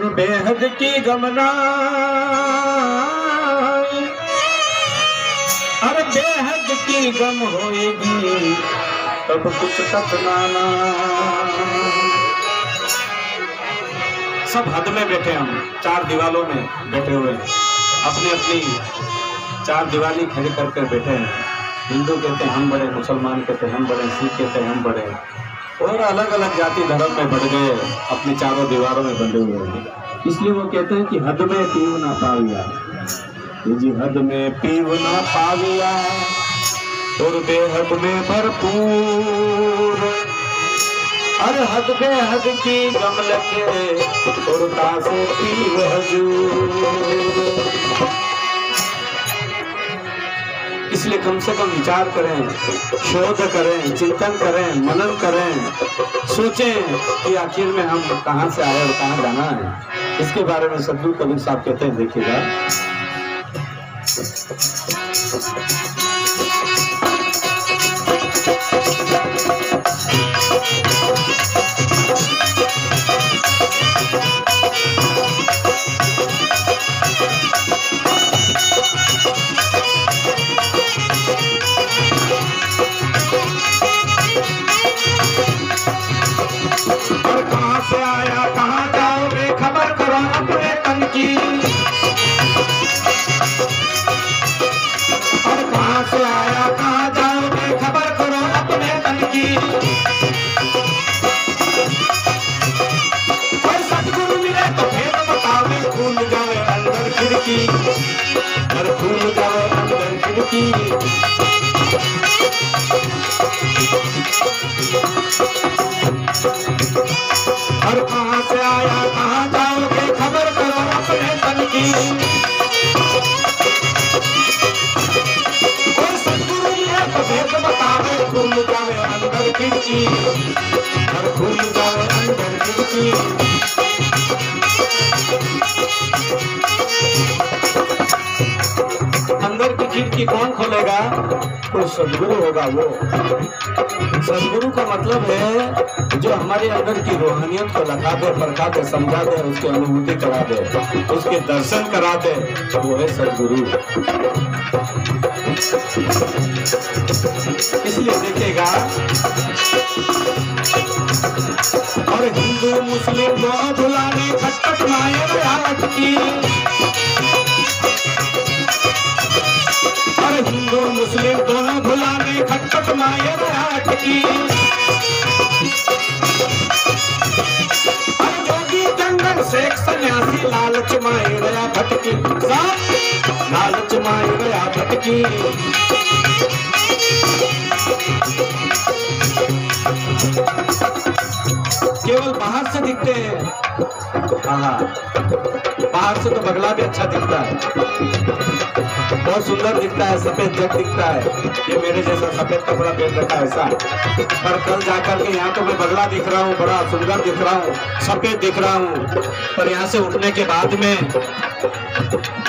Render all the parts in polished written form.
और बेहद की गमना, और बेहद की गम होएगी तब कुछ कतनाना। सब हद में बैठे, हम चार दीवालों में बैठे हुए अपनी अपनी चार दीवारी खड़ी करके बैठे हैं। हिंदू कहते हैं हम बड़े, मुसलमान कहते हैं हम बड़े, सिख कहते हैं हम बड़े, और अलग अलग जाति धर्म में बढ़ गए, अपनी चारों दीवारों में बंधे हुए हैं। इसलिए वो कहते हैं कि हद में पीव ना पाविया, जी हद में पीव ना पाविया और बेहद में भरपूर, और हद बेहद की गम लगे और तासे पीव हजूर। इसलिए कम से कम विचार करें, शोध करें, चिंतन करें, मनन करें, सोचें कि आखिर में हम कहाँ से आए और कहाँ जाना है। इसके बारे में सदगुरु कबीर साहब कहते हैं, देखिएगा। और कहाँ से आया कहाँ जाओगे खबर करो अपने तन की। कोई सदगुरु है तो भेद बतावे, खुल जावे अंदर खिड़की, और खुल जावे अंदर खिड़की। अंदर की खिड़की कौन खोलेगा? कोई सदगुरु होगा। वो सदगुरु का मतलब है जो हमारे अंदर की रूहानियत को लगा दे, परखा दे, समझा दे, उसकी अनुभूति करा दे, उसके दर्शन करा दे, वो है सदगुरु। इसलिए देखिएगा, और हिंदू मुस्लिम को भुलाने खटपट माए रात की, और हिंदू मुस्लिम दोनों भुलाने खटपट माए रात की, और जोगी जंगल शेख सन्यासी लालच माए गया भटकी, लालच माए गया भटकी। केवल बाहर से दिखते हैं, बाहर से तो बगला भी अच्छा दिखता है, बहुत सुंदर दिखता है, सफेद जग दिखता है, ये मेरे जैसा सफेद कपड़ा पहन रखा है ऐसा। पर कल जाकर के यहाँ तो मैं बगला दिख रहा हूँ, बड़ा सुंदर दिख रहा हूँ, सफेद दिख रहा हूँ, पर यहाँ से उठने के बाद में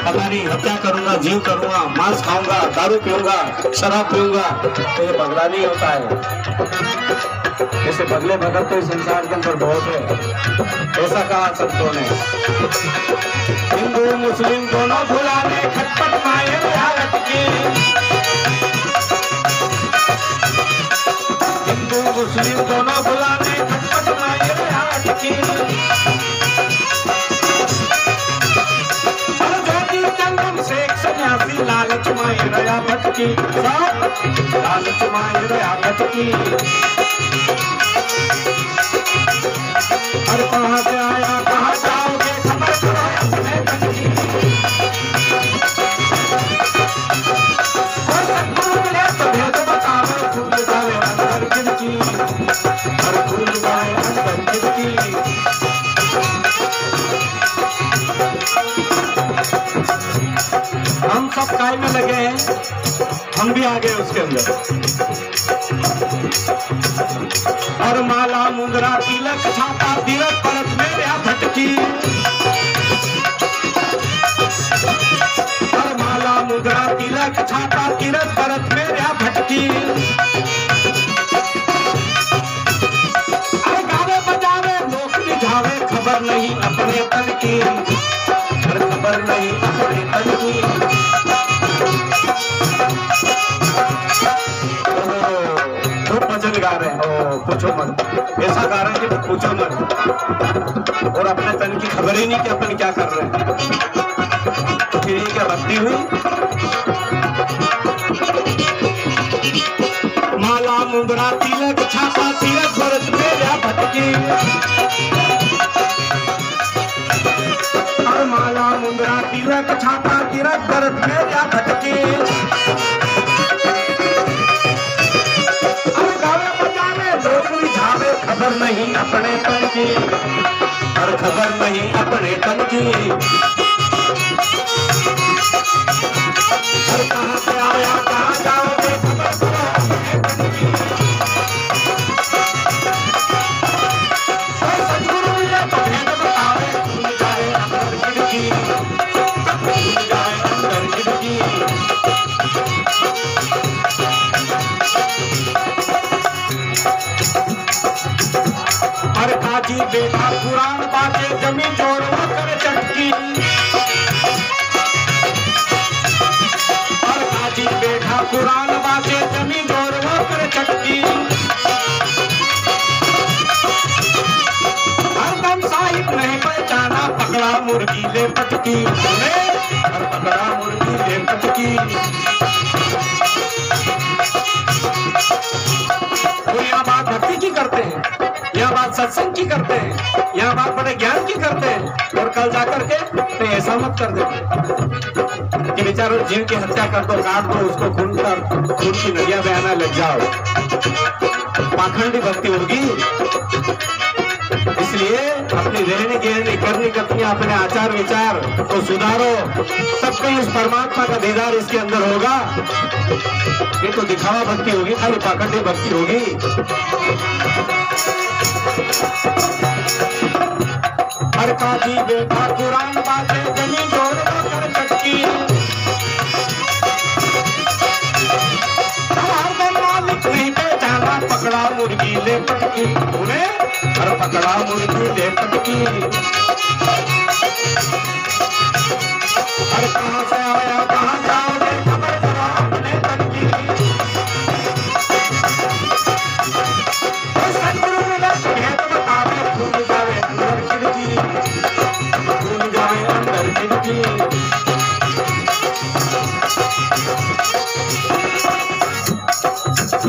पता नहीं हत्या करूंगा, जीव करूंगा, मांस खाऊंगा, दारू पीऊंगा, शराब पीऊंगा, तो ये बगला नहीं होता है। ऐसे बदले भगत तो इस संसार के अंदर बहुत है, ऐसा कहा संतों ने। हिंदू मुस्लिम दोनों भुलाने खटपट माए भारत की, हिंदू मुस्लिम दोनों भुलाने खटपट माए भारत की, और ज्योति चंदन शेख सन्यासी लालच माए रया भटकी, लालच माए रया भटकी। और कहाँ से आया कहाँ जाओगे खबर करो अपने तन की, और सदगुरु मिले तो भेद बतावे, खुल जावे अंदर खिड़की, और खुल जाए अंदर खिड़की। हम सब काय में लगे हैं, हम भी आ गए उसके अंदर। और माला मुंदरा तिलक छाता तीरथ परत में या भटकी, और माला मुंदरा तिलक छाता तीरथ परत में या भटकी, और गावे बजावे लोक रिझावे खबर नहीं अपने तन की, ऐसा कारण कि पूछो मत, और अपने तन की खबर ही नहीं कि अपन क्या कर रहे हैं। फिर ये क्या भक्ति हुई? माला मुंदरा तिलक छापा तीरथ भरत मेरा भटकी, और माला मुंदरा तिलक छापा तीरथ भरत मेरा भटकी। अब गावे बजावे लोग रिझावे, खबर नहीं अपने तन की, और खबर नहीं अपने तन की। और कहाँ से आया कहाँ जाओगे सतगुरु ये तो भेद बतावे, खुल जाए अंदर खिड़की, खुल जाए अंदर खिड़की। अरे काजी बेटा पुराण बाजे जमीन जोड़वा कर चटकी, और काजी बेटा पुराण बाजे जमीन जोड़वा कर चटकी। हरदम साहिब नहीं पहचाना, पकड़ा मुर्गी ले पटकी, और पकड़ा मुर्गी ले पटकी। तो यहाँ बात भक्ति की करते हैं, यहाँ बात सत्संग की करते हैं, यहाँ बात बड़े ज्ञान की करते हैं, और कल जाकर के तो ऐसा मत कर दे कि बेचारों जीव की हत्या कर दो, काट दो उसको, खून की नदियां बहाना लग जाओ। पाखंडी भक्ति होगी। इसलिए अपनी रहनी गहनी करनी कथनियां, अपने आचार विचार को सुधारो, तब कहीं उस परमात्मा का दीदार इसके अंदर होगा। ये तो दिखावा भक्ति होगी, खाली पाखंडी भक्ति होगी। हर काजी बेटा पुराण बातें जमीन जोड़वा कर चटकी, हरदम मालिक नहीं पहचाना, पकड़ा मुर्गी ले पटकी, उन्हें और पकड़ा मुर्गी ले पटकी। और कहाँ से आया कहाँ जाओगे खबर जरा अपने तन की। सतगुरु मिले तो भेद बतावे, खुल जावे अंदर खिड़की, खुल जाए अंदर खिड़की।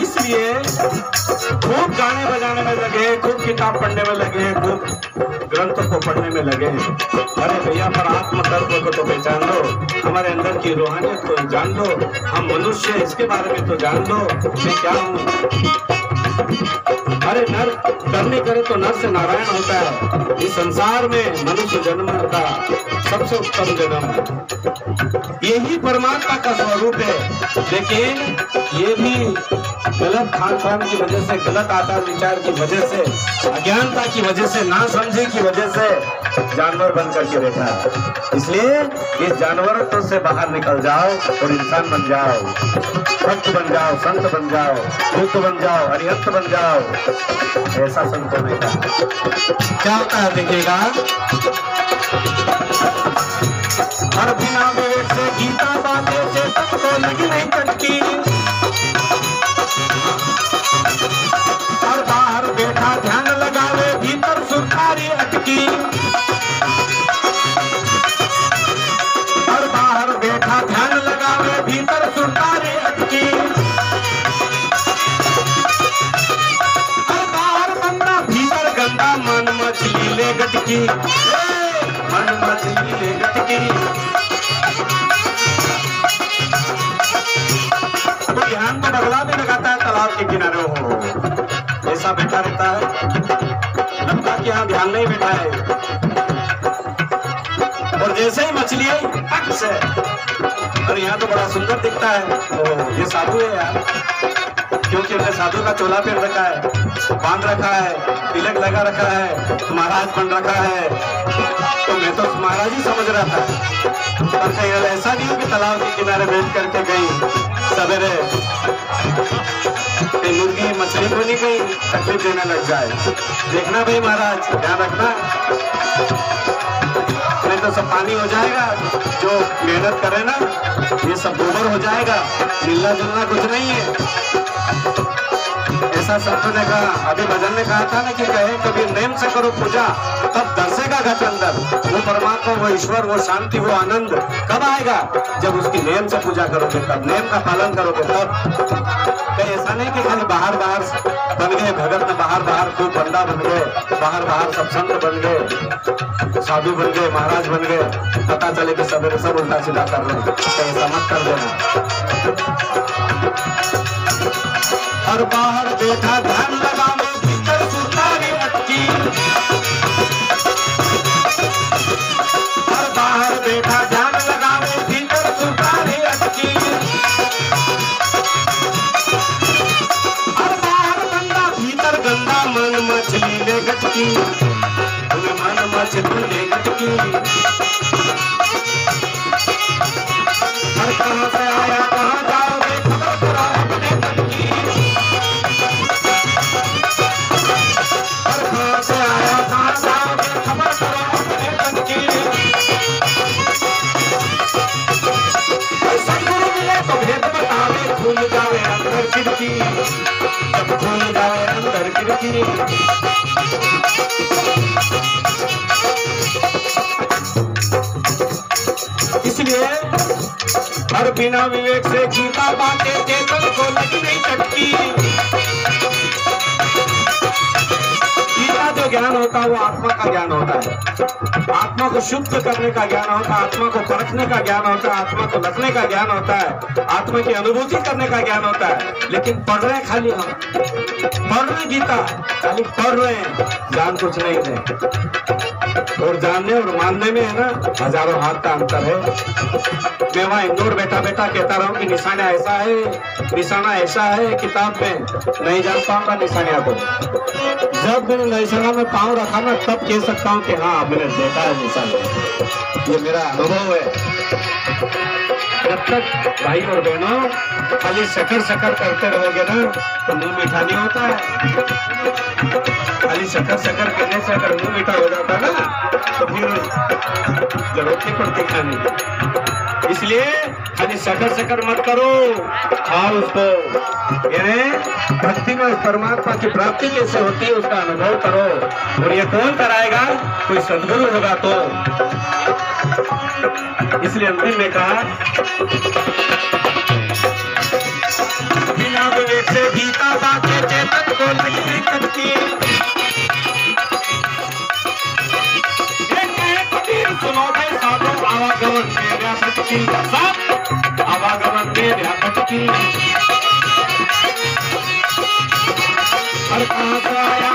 इसलिए खूब गाने बजाने में लगे, खूब किताब पढ़ने में लगे, खूब ग्रंथों को पढ़ने में लगे। अरे भैया पर आत्म तत्व को तो पहचान लो, हमारे अंदर की रूहानियत को जान लो, हम मनुष्य इसके बारे में तो जान लो मैं क्या हूँ। अरे नर करने करे तो नर से नारायण होता है। इस संसार में मनुष्य जन्म का सबसे उत्तम जन्म, यही परमात्मा का स्वरूप है। लेकिन ये भी गलत खान पान की वजह से, गलत आचार विचार की वजह से, अज्ञानता की वजह से, ना समझे की वजह से जानवर बन करके बैठा है। इसलिए इस जानवर से बाहर निकल जाओ और इंसान बन जाओ, भक्त बन जाओ, संत बन जाओ, बुद्ध बन जाओ, अरिहंत बन जाओ। ऐसा संत होने का क्या होता है देखिएगा। हर बिना विवेक से गीता बातें से तब तो लगी नहीं चटकी, और बाहर बैठा ध्यान लगावे भीतर सुरखारी अटकी, और बाहर बैठा ध्यान लगावे भीतर सुरखारी अटकी, और बाहर बंदा भीतर गंदा मन मछली ले गटकी, मन मछली ले गटकी। तो ध्यान तो बगला भी लगाता है तालाब के किनारे, हो ऐसा बैठा रहता है, लगता कि यहाँ ध्यान नहीं बैठा है। और जैसे ही मछली आई पट से, और यहाँ तो बड़ा सुंदर दिखता है, तो ये साधु है यार, क्योंकि हमने साधु का चोला पहन रखा है, बांध रखा है, तिलक लगा रखा है, महाराज बन रखा है, तो मैं तो महाराज ही समझ रहा था। पर कहीं ऐसा नहीं हो कि तालाब के किनारे बैठ करके गई सवेरे मुर्गी मछली को नहीं कहीं तकलीफ देने लग जाए। देखना भाई महाराज, ध्यान रखना, नहीं तो सब पानी हो जाएगा। जो मेहनत करे ना ये सब गोबर हो जाएगा, मिलना जुलना कुछ नहीं है। ऐसा संतों ने कहा, अभी भजन ने कहा था ना कि कहे कभी नेम से करो पूजा, तब दर्शेगा घट अंदर। वो परमात्मा, वो ईश्वर, वो शांति, वो आनंद कब आएगा? जब उसकी नेम से पूजा करोगे, तब नेम का पालन करोगे तब। ऐसा नहीं कि खाली बाहर बन गए भगत में, बाहर खूब बंदा बन गए, बाहर सब संत बन गए, साधु बन गए, महाराज बन गए, पता चले कि सवेरे सब उल्टा सीधा कर रहे हैं। ऐसा मत कर देना। और बाहर बैठा ध्यान लगावे, भीतर सुतारी अटकी। और बाहर बैठा ध्यान लगावे, भीतर सुतारी अटकी। और बाहर बंदा, भीतर गंदा, मन मछली ले गटकी, मन मछली ले गटकी। और कहाँ से आया कहाँ जाओगे, खबर बुरा अपने तन की। और कहाँ से आया कहाँ जाओगे, खबर बुरा अपने तन की। सदगुरु मिले तो भेद बतावे, खुल जावे अंदर खिड़की, जब खुल जावे अंदर खिड़की। इसलिए हर बिना विवेक से गीता बांटे, चेतन को लगी नहीं चटकी। गीता जो ज्ञान होता है वो आत्मा का ज्ञान होता है, आत्मा को शुद्ध करने का ज्ञान होता है, आत्मा को परखने का ज्ञान होता है, आत्मा को लगने का ज्ञान होता है, आत्मा की अनुभूति करने का ज्ञान होता है। लेकिन पढ़ रहे खाली हम पढ़ रहे गीता, खाली पढ़ रहे हैं, ज्ञान कुछ नहीं है। और जानने और मानने में है ना हजारों हाथ का अंतर है। मैं वहाँ इंदौर बैठा कहता रहा हूँ कि निशाना ऐसा है, निशाना ऐसा है, किताब में नहीं जान पाऊंगा निशानिया को। जब मैंने निशाना में पाँव रखा ना, तब कह सकता हूँ कि हाँ मैंने देखा है निशाना। ये मेरा अनुभव है। जब तक भाई और बहनों खाली शकर करते रहोगे ना, तो मुंह मीठा नहीं होता है। खाली शकर करने से अगर मुंह मीठा हो जाता ना, तो फिर जरूरत नहीं पड़ती खाने। इसलिए खाली शकर मत करो, खाओ उसको। भक्ति में परमात्मा की प्राप्ति कैसे होती है उसका अनुभव करो। और ये कौन कराएगा? कोई सद्गुरु होगा तो। इसलिए अंतिम में कहा, बिना विवेक से गीता बांटे, चेतन को लगी नहीं चटकी। सुनो भाई साधो, आवागमन में व्यापटकी, सब आवागमन में व्यापटकी। और कहाँ से आया